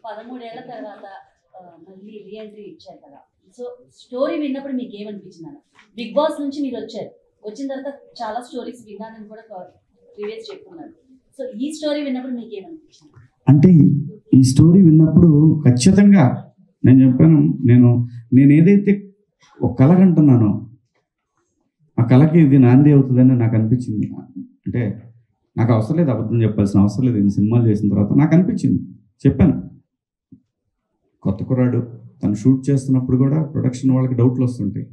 13 ఏళ్ల తర్వాత మళ్ళీ రీఎంట్రీ ఇచ్చారు కదా. సో స్టోరీ విన్నప్పుడు మీకు ఏమనిపించింది అన్న? బిగ్ బాస్ నుంచి మీరు వచ్చారు, వచ్చిన తర్వాత చాలా స్టోరీస్ విన్నానని కూడా ప్రీవియస్ చెప్పుకున్నారు. సో ఈ స్టోరీ విన్నప్పుడు మీకు ఏమనిపించింది? అంటే ఈ స్టోరీ విన్నప్పుడు ఖచ్చితంగా నేను చెప్పాను, నేను ఏదైతే ఒక కళ కంటున్నానో ఆ కళకి ఇది నాంది అవుతుందని నాకు అనిపించింది. అంటే నాకు అవసరం లేదు, అబద్ధం చెప్పాల్సిన అవసరం లేదు. ఇన్ని సినిమాలు చేసిన తర్వాత నాకు అనిపించింది, చెప్పాను. కొత్త కుర్రాడు తను షూట్ చేస్తున్నప్పుడు కూడా ప్రొడక్షన్ వాళ్ళకి డౌట్లు వస్తుంటాయి.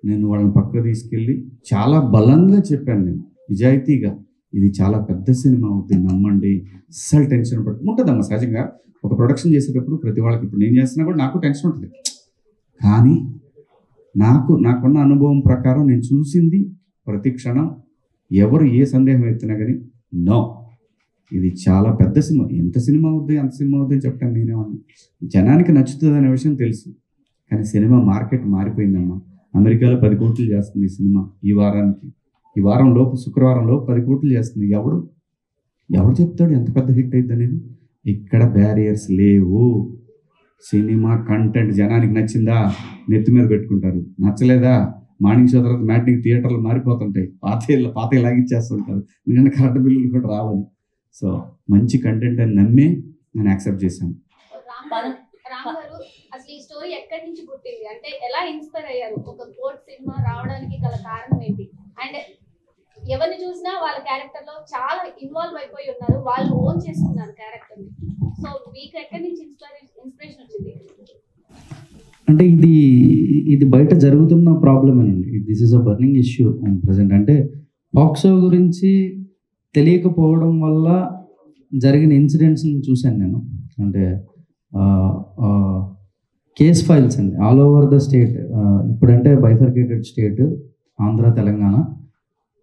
నేను వాళ్ళని పక్కకు తీసుకెళ్ళి చాలా బలంగా చెప్పాను, నేను నిజాయితీగా, ఇది చాలా పెద్ద సినిమా అవుతుంది, నమ్మండి, అస్సలు టెన్షన్ ఉంటుందమ్మా. సహజంగా ఒక ప్రొడక్షన్ చేసేటప్పుడు ప్రతి వాళ్ళకి, ఇప్పుడు నేను చేస్తున్నా కూడా నాకు టెన్షన్ ఉంటుంది. కానీ నాకున్న అనుభవం ప్రకారం నేను చూసింది ప్రతి క్షణం ఎవరు ఏ సందేహం ఎత్తినా కానీ నో, ఇది చాలా పెద్ద సినిమా, ఎంత సినిమా అవుద్ది అంత సినిమా అవుద్ది అని చెప్పాను. నేనేమన్నా జనానికి నచ్చుతుంది అనే విషయం తెలుసు, కానీ సినిమా మార్కెట్ మారిపోయిందమ్మా. అమెరికాలో 10 కోట్లు చేస్తుంది ఈ సినిమా. ఈ వారం లోపు, శుక్రవారం లోపు 10 కోట్లు చేస్తుంది. ఎవడు చెప్తాడు ఎంత పెద్ద హిట్ అయింది అనేది? ఇక్కడ బ్యారియర్స్ లేవు. సినిమా కంటెంట్ జనానికి నచ్చిందా నెత్తి మీద పెట్టుకుంటారు, నచ్చలేదా మార్నింగ్ షో తర్వాత మ్యాట్నింగ్ థియేటర్లు మారిపోతుంటాయి, పాత లాగిచ్చేస్తుంటారు, ఎందుకంటే కరెంట్ బిల్లులు కూడా రావని. సో మంచి కంటెంట్ అని నమ్మే నేను యాక్సెప్ట్ చేశాను. అసలు ఈ స్టోరీ ఎక్కడి నుంచి పుట్టింది, అంటే ఎలా ఇన్స్పైర్ అయ్యారు? ఒక కోర్ట్ సినిమా రావడానికి గల కారణం ఏంటి? అండ్ ఎవరిని చూసినా వాళ్ళ క్యారెక్టర్ లో చాలా ఇన్వాల్వ్ అయిపోయి ఉన్నారు, వాళ్ళు ఓన్ చేసుకున్నారు క్యారెక్టర్ ని. సో మీకు ఎక్కడి నుంచి ఇన్స్పిరేషన్ వచ్చింది? అంటే ఇది బయట జరుగుతున్న ప్రాబ్లమేనండి. This is a burning issue present. అంటే పాక్సో గురించి తెలియకపోవడం వల్ల జరిగిన ఇన్సిడెంట్స్ని చూశాను నేను. అంటే కేస్ ఫైల్స్ అండి ఆల్ ఓవర్ ద స్టేట్. ఇప్పుడంటే bifurcated state Andhra, Telangana,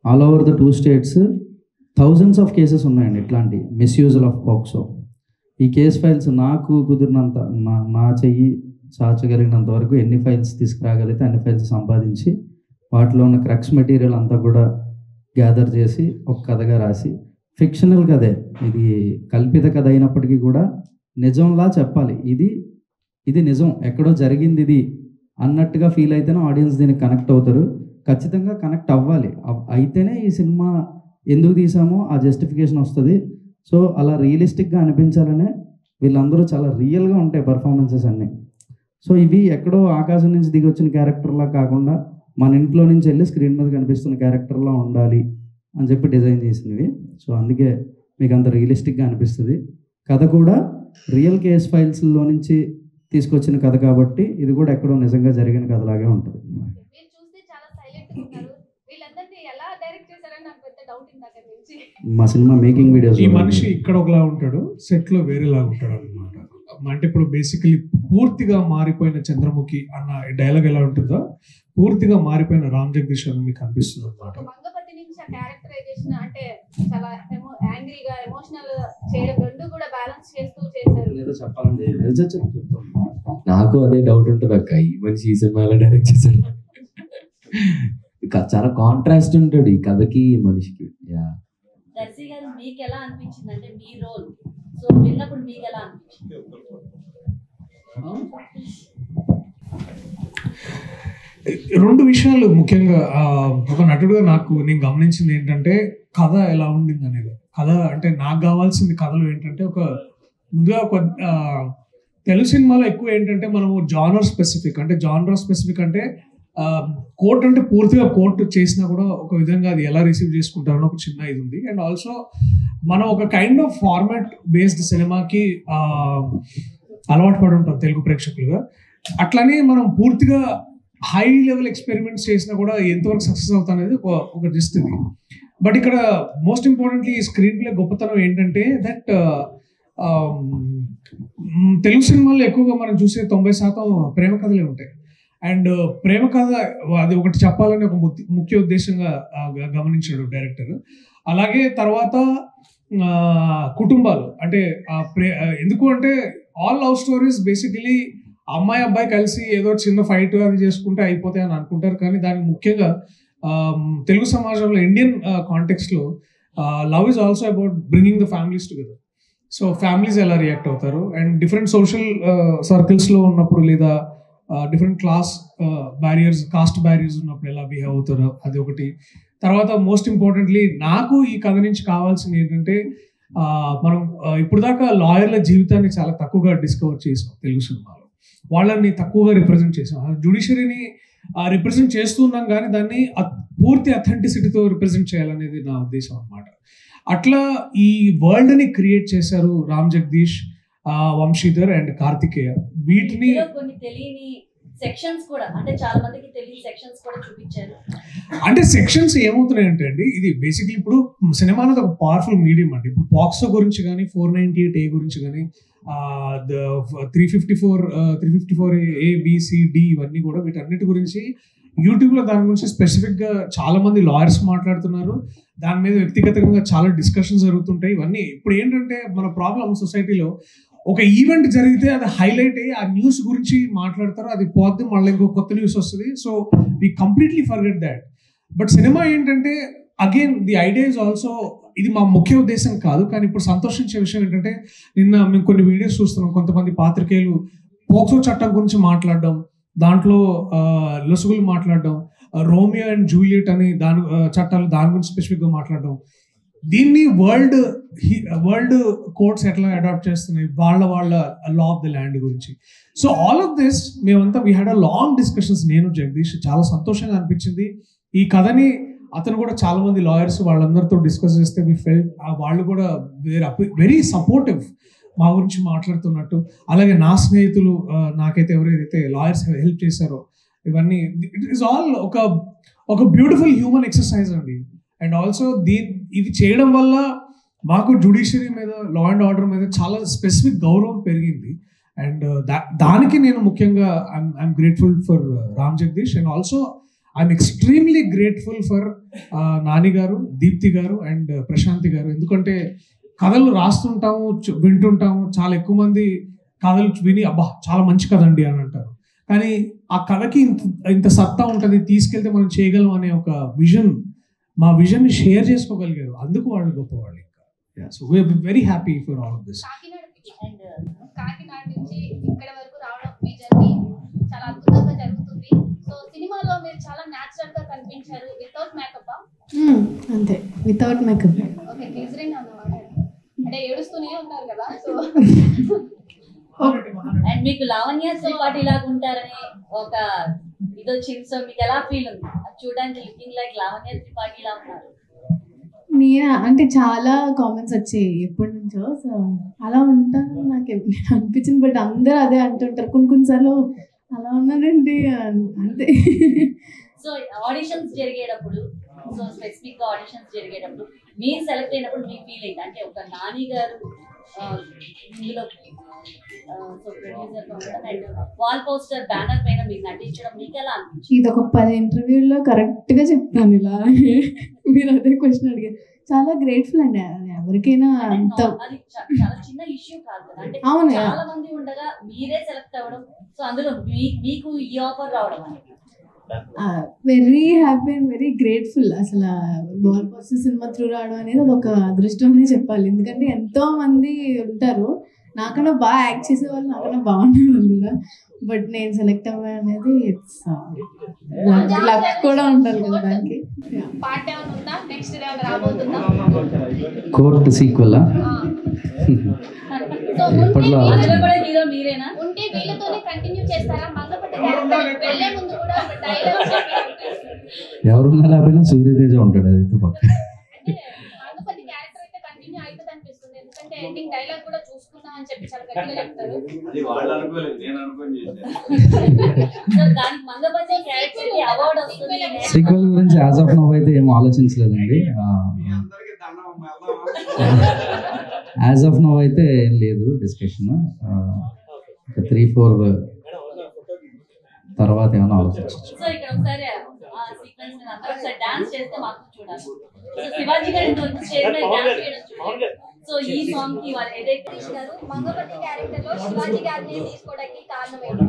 all over the 2 states thousands of cases ఉన్నాయండి ఇట్లాంటి మిస్యూజల్ ఆఫ్ పాక్సో. ఈ కేస్ ఫైల్స్ నాకు కుదిరినంత, నా చెయ్యి చాచగలిగినంత వరకు ఎన్ని ఫైల్స్ తీసుకురాగలిగితే అన్ని ఫైల్స్ సంపాదించి వాటిలో ఉన్న క్రక్స్ మెటీరియల్ అంతా కూడా గ్యాదర్ చేసి ఒక కథగా రాసి, ఫిక్షనల్ కథే, ఇది కల్పిత కథ అయినప్పటికీ కూడా నిజంలా చెప్పాలి. ఇది నిజం, ఎక్కడో జరిగింది ఇది అన్నట్టుగా ఫీల్ అయితేనే ఆడియన్స్ దీనికి కనెక్ట్ అవుతారు. ఖచ్చితంగా కనెక్ట్ అవ్వాలి, అయితేనే ఈ సినిమా ఎందుకు తీసామో ఆ జస్టిఫికేషన్ వస్తుంది. సో అలా రియలిస్టిక్గా అనిపించాలనే వీళ్ళందరూ చాలా రియల్గా ఉంటాయి పర్ఫార్మెన్సెస్ అన్నీ. సో ఇవి ఎక్కడో ఆకాశం నుంచి దిగి వచ్చిన క్యారెక్టర్లా కాకుండా మన ఇంట్లో నుంచి వెళ్ళి స్క్రీన్ మీద కనిపిస్తున్న క్యారెక్టర్లా ఉండాలి అని చెప్పి డిజైన్ చేసినవి. సో అందుకే మీకు అంత రియలిస్టిక్గా అనిపిస్తుంది. కథ కూడా రియల్ కేస్ ఫైల్స్లో నుంచి తీసుకొచ్చిన కథ కాబట్టి ఇది కూడా ఎక్కడో నిజంగా జరిగిన కథలాగే ఉంటుంది. మా సినిమా మేకింగ్ వీడియోస్ ఈ మనిషి ఇక్కడ ఒకలా ఉంటాడు, సెట్ లో వేరేలా ఉంటాడు అనమాట. అంటే ఇప్పుడు బేసికలీ పూర్తిగా మారిపోయిన చంద్రముఖి అన్న డైలాగ్ ఎలా ఉంటుందో పూర్తిగా మారిపోయిన రామ్ జగదీష్ అని మీకు అనిపిస్తుంది అనమాట. నాకు అదే డౌట్ ఉంటుంది అక్క, ఈ మనిషి ఈ సినిమా ఎలా డైరెక్ట్ చేశాడు? చాలా కాంట్రాస్ట్ ఉంటాడు ఈ కథకి మనిషికి. దర్శి గారు మీకు ఎలా అనిపించింది అంటే మీ రోల్ సో విన్నప్పుడు మీకు ఎలా అనిపించింది? రెండు విషయాలు ముఖ్యంగా ఒక నటుడుగా నేను గమనించింది ఏంటంటే కథ ఎలా ఉండింది అనేది. కథ అంటే నాకు కావాల్సింది కథలో ఏంటంటే ముందుగా తెలుగు సినిమాలో ఎక్కువ ఏంటంటే మనము జానర్ స్పెసిఫిక్ అంటే కోర్ట్ అంటే పూర్తిగా కోర్టు చేసినా కూడా ఒక విధంగా అది ఎలా రిసీవ్ చేసుకుంటారని ఒక చిన్న ఇది ఉంది. అండ్ ఆల్సో మనం ఒక కైండ్ ఆఫ్ ఫార్మాట్ బేస్డ్ సినిమాకి అలవాటు పడి ఉంటాం తెలుగు ప్రేక్షకులుగా. అట్లానే మనం పూర్తిగా హై లెవెల్ ఎక్స్పెరిమెంట్స్ చేసినా కూడా ఎంతవరకు సక్సెస్ అవుతా అనేది ఒక జస్ట్ ఇది. బట్ ఇక్కడ మోస్ట్ ఇంపార్టెంట్లీ ఈ స్క్రీన్ ప్లే గొప్పతనం ఏంటంటే దట్ తెలుగు సినిమాల్లో ఎక్కువగా మనం చూసే 90% ప్రేమ కథలే ఉంటాయి. అండ్ ప్రేమ కథ అది ఒకటి చెప్పాలని ఒక ముఖ్య ఉద్దేశంగా గమనించాడు డైరెక్టర్. అలాగే తర్వాత కుటుంబాలు అంటే ఎందుకు అంటే ఆల్ లవ్ స్టోరీస్ బేసికలీ అమ్మాయి అబ్బాయి కలిసి ఏదో చిన్న ఫైట్ అది చేసుకుంటే అయిపోతాయి అని అనుకుంటారు. కానీ దానికి ముఖ్యంగా తెలుగు సమాజంలో ఇండియన్ కాంటెక్స్ట్లో love is also about bringing the families together. So families ఎలా రియాక్ట్ అవుతారు, అండ్ డిఫరెంట్ సోషల్ సర్కిల్స్లో ఉన్నప్పుడు లేదా different class barriers, caste barriers ఉన్నప్పుడు ఎలా బిహేవ్ అవుతారో అది ఒకటి. తర్వాత మోస్ట్ ఇంపార్టెంట్లీ నాకు ఈ కథ నుంచి కావాల్సింది ఏంటంటే మనం ఇప్పుడు దాకా లాయర్ల జీవితాన్ని చాలా తక్కువగా డిస్కవర్ చేసాం తెలుగు సినిమాలో, వాళ్ళని తక్కువగా రిప్రజెంట్ చేసాం. జ్యుడిషియరీని రిప్రజెంట్ చేస్తున్నాం కానీ దాన్ని పూర్తి అథెంటిసిటీతో రిప్రజెంట్ చేయాలనేది నా ఉద్దేశం అన్నమాట. అట్లా ఈ వరల్డ్ని క్రియేట్ చేశారు రామ్ జగదీష్, వంశీధర్ అండ్ కార్తికేయ. వీటిని కొన్ని తెలియని సెక్షన్స్ కూడా, అంటే చాలా మందికి తెలియని సెక్షన్స్ కూడా చూపించారు. అంటే సెక్షన్స్ ఏమవుతున్నాయంటే అండి, ఇది బేసిక్లీ ఇప్పుడు సినిమా అనేది ఒక పవర్ఫుల్ మీడియం అండి. ఇప్పుడు పాక్సో గురించి కానీ 498A గురించి కానీ 354A ఇవన్నీ కూడా వీటన్నిటి గురించి యూట్యూబ్లో దాని గురించి స్పెసిఫిక్గా చాలా మంది లాయర్స్ మాట్లాడుతున్నారు. దాని మీద వ్యక్తిగతంగా చాలా డిస్కషన్స్ జరుగుతుంటాయి. ఇవన్నీ ఇప్పుడు ఏంటంటే మన ప్రాబ్లం సొసైటీలో ఒక ఈవెంట్ జరిగితే అది హైలైట్ అయ్యి ఆ న్యూస్ గురించి మాట్లాడతారు, అది పోతే మళ్ళీ ఇంకో కొత్త న్యూస్ వస్తుంది. So we completely forget that. But cinema ఏంటంటే again the idea is also, ఇది మా ముఖ్య ఉద్దేశం కాదు, కానీ ఇప్పుడు సంతోషించే విషయం ఏంటంటే నిన్న మేము కొన్ని వీడియోస్ చూస్తున్నాం, కొంతమంది పాత్రికేయులు పోక్సో చట్టం గురించి మాట్లాడడం, దాంట్లో లొసుగులు మాట్లాడడం, రోమియో అండ్ జూలియట్ అని దాని చట్టాలు దాని గురించి స్పెసిఫిక్గా మాట్లాడడం, దీన్ని వరల్డ్ కోర్ట్స్ ఎట్లా అడాప్ట్ చేస్తున్నాయి వాళ్ళ లా ఆఫ్ ది ల్యాండ్ గురించి. సో ఆల్ ఆఫ్ దిస్ మేమంతా we had a long discussions. నేను జగదీష్ చాలా సంతోషంగా అనిపించింది. ఈ కథని అతను కూడా చాలా మంది లాయర్స్ వాళ్ళందరితో డిస్కస్ చేస్తే వి ఫెల్ట్ వాళ్ళు కూడా వెరీ సపోర్టివ్ మా గురించి మాట్లాడుతున్నట్టు. అలాగే నా స్నేహితులు నాకైతే ఎవరైతే లాయర్స్ హెల్ప్ చేశారో ఇవన్నీ, ఇట్ ఈస్ ఆల్ ఒక బ్యూటిఫుల్ హ్యూమన్ ఎక్సర్సైజ్ అండి. అండ్ ఆల్సో ఇది చేయడం వల్ల మాకు జ్యుడిషియరీ మీద, లా అండ్ ఆర్డర్ మీద చాలా స్పెసిఫిక్ గౌరవం పెరిగింది. అండ్ దానికి నేను ముఖ్యంగా I'm grateful for Ram Jagadish, and also I'm extremely grateful for Nani గారు, దీప్తి గారు అండ్ ప్రశాంతి గారు. ఎందుకంటే కథలు రాస్తుంటాము, వింటుంటాము, చాలా ఎక్కువ మంది కథలు విని అబ్బా చాలా మంచి కథ అండి అని అంటారు, కానీ ఆ కథకి ఇంత సత్తా ఉంటుంది, తీసుకెళ్తే మనం చేయగలం అనే ఒక విజన్, మా విజన్ని షేర్ చేసుకోగలిగారు, అందుకు వాళ్ళు గొప్పవాళ్ళు. ఇంకా so we are very happy for all of this. Kakinada నుంచి ఇక్కడ వరకు రావడం మీ జర్నీ చాలా అద్భుతంగా జరుగుతుంది. సో సినిమాలో మీరు చాలా న్యాచురల్ గా కనిపించారు, వితౌట్ మేకప్. అంతే, వితౌట్ మేకప్. ఓకే, గ్లిజరిన్ అన్నమాట, అంటే ఏడుస్తూనే ఉన్నారు కదా. సో అండ్ మీకు లావణ్య త్రిపాఠి లాగా ఉంటారని ఒక ఇది వచ్చింది, సో మీకు ఎలా ఫీల్ ఉంది? చూడడానికి లుకింగ్ లైక్ లావణ్య త్రిపాఠి లా ఉన్నారు. నేను అంటే చాలా కామెంట్స్ వచ్చాయి ఎప్పటి నుంచో, సో అలా ఉంటాను నాకు అనిపించింది. బట్ అందరూ అదే అంటుంటారు కొన్నిసార్లు, అలా ఉన్నారండి అంతే. సో ఆడిషన్స్ జరిగేటప్పుడు, సో స్పెసిఫిక్ గా ఆడిషన్స్ జరిగేటప్పుడు మీరు సెలెక్ట్ అయినప్పుడు మీ ఫీలింగ్ అంటే ఒక నాని గారు ఇందులో so producer and wall poster banner పైన మీకు నటించడం మీకు ఎలా అనిపించింది? ఇది ఒక 10 ఇంటర్వ్యూల్లో కరెక్ట్గా చెప్తాను ఇలా. మీరు అదే క్వశ్చన్ అడిగారు. చాలా గ్రేట్ఫుల్ అండి, అది ఎవరికైనా అంత అది చాలా చిన్న ఇష్యూ కాదు కదా, అంటే అవును, చాలా మంది ఉండగా మీరే సెలెక్ట్ అవ్వడం, సో అందులో మీకు ఈ ఆఫర్ రావడం అనేది very happy and very grateful. అసలు బాల్ పోస్టర్ సినిమా త్రూ రావడం అనేది అది ఒక అదృష్టం అనే చెప్పాలి. ఎందుకంటే ఎంతో మంది ఉంటారు నాకన్నా బాగా యాక్ట్ చేసే వాళ్ళు, నాకన్నా బాగుండే వాళ్ళు కూడా, బట్ నేను సెలెక్ట్ అవ్వా అనేది ఇట్స్ లక్ కూడా ఉండాలి కదా దానికి. పార్ట్ ఏమైనా ఉందా? నెక్స్ట్ ఏమైనా రాబోతుందా? కోర్ట్ సీక్వెల్ సో ఎప్పట్లో అందులో కూడా హీరో మీరేనా? ఉంటే వీళ్ళతోనే కంటిన్యూ చేస్తారా? మంగపట్టి క్యారెక్టర్ వెళ్ళే ముందు కూడా ఒక డైలాగ్ ఎవరున్నా లేకపోయినా సూర్యతేజ ఉంటాడు అదితో పక్క. అంటే మంగపట్టి క్యారెక్టర్ అయితే కంటిన్యూ అవుతుంది అనిపిస్తుంది, ఎందుకంటే ఎండింగ్ డైలాగ్ కూడా చూసుకుందాం అని చెప్పి చాలా గట్టిగా చెప్తారు. సో దానికి మంగపతి క్యారెక్టర్ కి అవార్డు వస్తుంది. సీక్వెల్ గురించి యాజ్ ఆఫ్ నౌ అయితే ఏం ఆలోచించలేదండి. యాజ్ ఆఫ్ నౌ అయితే ఏం లేదు డిస్కషన్. 3-4 తర్వాత ఏమైనా ఆలోచించవచ్చు. సో ఇక్కడ ఒకసారి ఆ సీక్వెన్స్ ని అందరూ ఒకసారి డాన్స్ చేస్తే మాకు చూడాలి. సో శివాజీ గారి స్టేజ్ మీద డాన్స్ చేయడం చూడాలి. సో ఈ సాంగ్ కి వాళ్ళు ఏదైతే గారు మంగపట్టి క్యారెక్టర్ లో శివాజీ గారిని తీసుకోవడానికి కారణం ఏంటి?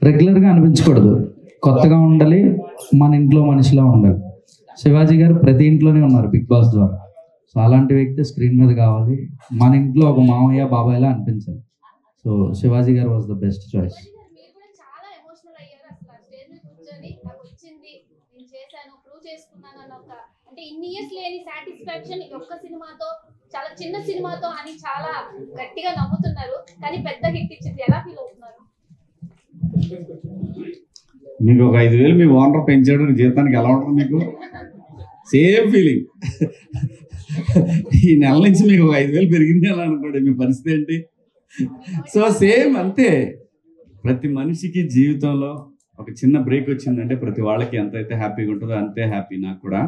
రెగ్యులర్గా అనిపించకూడదు, కొత్తగా ఉండాలి, మన ఇంట్లో మనిషిలా ఉండాలి. శివాజీ గారు ప్రతి ఇంట్లోనే ఉన్నారు బిగ్ బాస్ ద్వారా. సో అలాంటి వ్యక్తి స్క్రీన్ మీద కావాలి, మన ఇంట్లో ఒక మామయ్య బాబాయ్లా అనిపించాలి. సో శివాజీ గారు వాజ్ ద బెస్ట్ చాయిస్. మీరు కూడా చాలా ఎమోషనల్ అయ్యారు అసలు స్టేజ్ మీద కూర్చొని నాకు వచ్చింది, నేను చేశాను, ప్రూవ్ చేసుకున్నాను అన్న ఒక అంటే ఇన్ని ఇయర్స్ లేని సాటిస్ఫాక్షన్ ఒక్క సినిమాతో, చాలా చిన్న సినిమాతో అని చాలా గట్టిగా నమ్ముతున్నారు, కానీ పెద్ద హిట్ ఇచ్చింది. ఎలా ఫీల్ అవుతున్నారు? మీకు ఒక 5,000 మీ ఓనర్ పెంచాడు జీతానికి ఎలా ఉంటుంది మీకు? Same feeling. ఈ నెల నుంచి మీకు ఒక 5,000 పెరిగింది అని అనుకోండి, మీ పరిస్థితి ఏంటి? సో సేమ్ అంతే. ప్రతి మనిషికి జీవితంలో ఒక చిన్న బ్రేక్ వచ్చిందంటే ప్రతి వాళ్ళకి ఎంతైతే హ్యాపీగా ఉంటుందో అంతే హ్యాపీ నాకు కూడా.